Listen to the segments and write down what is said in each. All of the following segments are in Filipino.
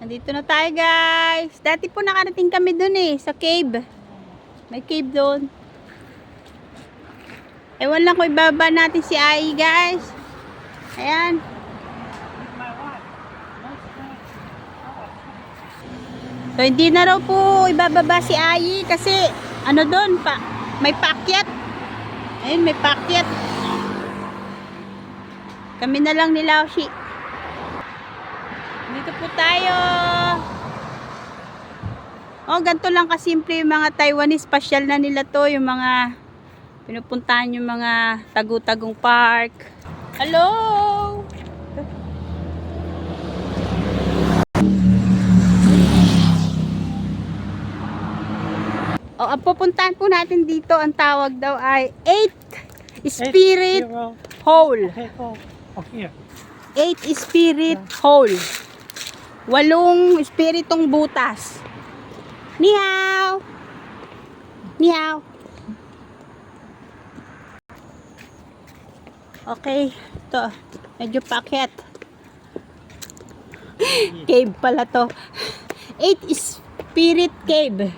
Nandito na tayo, guys. Dati po nakarating kami dun sa cave. May cave doon. Ewan lang kung ibaba natin si Ai, guys. Ayan. So, hindi na raw po ibababa si Ai kasi ano doon pa, may paakyat. Ayun, may paakyat. Kami na lang ni Laoshi. Dito po tayo. Oh, ganito lang kasimple yung mga Taiwanese. Pasyal na nila to. Yung mga pinupuntahan yung mga tagu-tagong park. Hello! Oh, ang pupuntahan po natin dito, ang tawag daw ay 8 Spirit Hole. 8 Spirit Hole. 8 espiritong butas. Ni hao. Ni hao. Okay, to medyo paakyat. Cave pala to. 8 Spirit Cave.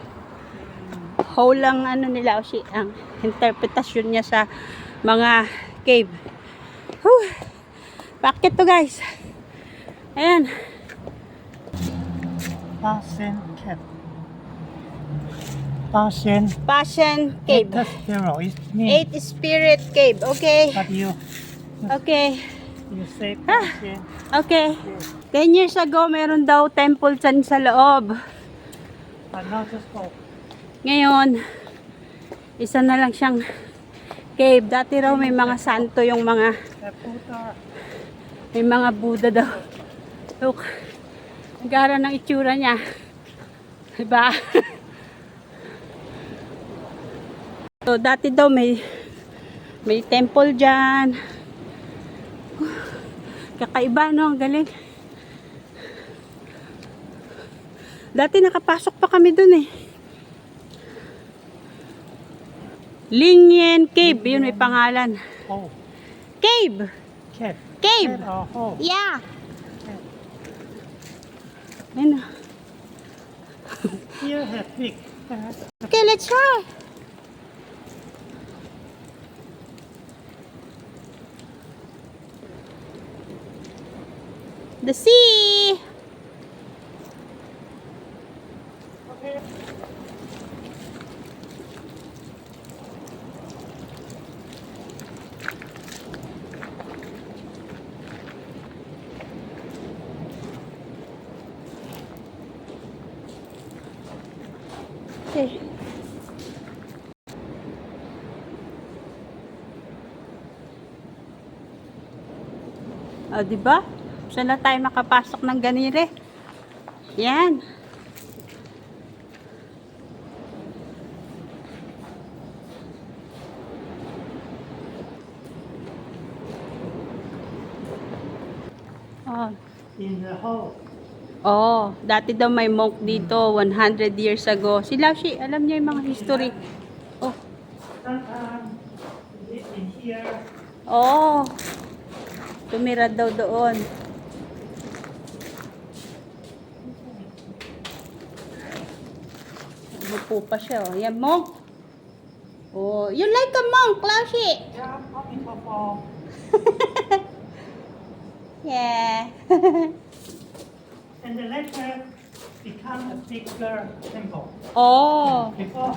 Hole lang ano nila ang interpretasyon niya sa mga cave. Whew. Paakyat to, guys. Ayan. Passion Cave. Passion Cave. 8 Spirit Cave. Okay. But you say Passion. Okay. 10 years ago, meron daw temple dyan sa loob. But now just go. Ngayon, isa na lang siyang cave. Dati raw may mga santo yung mga may mga Buddha daw. Look. Gara ng itsura niya. Diba? So, dati daw may temple dyan. Kakaiba, no? Ang galing. Dati nakapasok pa kami dun Lingyan Cave. Yun, may pangalan. Oh. Cave! Cave. Cave! Oh. Yeah! Ayun. Here have big. Okay, let's try. The sea. Okay. Okay. Diba? Saan na tayo makapasok ng ganire? Yan. In the hole. Dati daw may monk dito 100 years ago. Si Laoshi, alam niya yung mga history. Oh. In here. Tumira daw doon. Umupo pa siya, Yan, monk. You like a monk, Laoshi? Yeah, probably for Yeah. and the later become a bigger temple. Before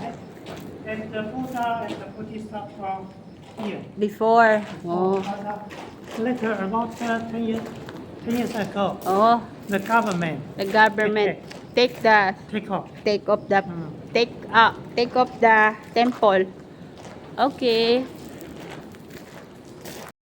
and the Buddha and the Bodhisattva from here. Before. Later, about 10 years ago, the government The government take off. off the temple. Okay.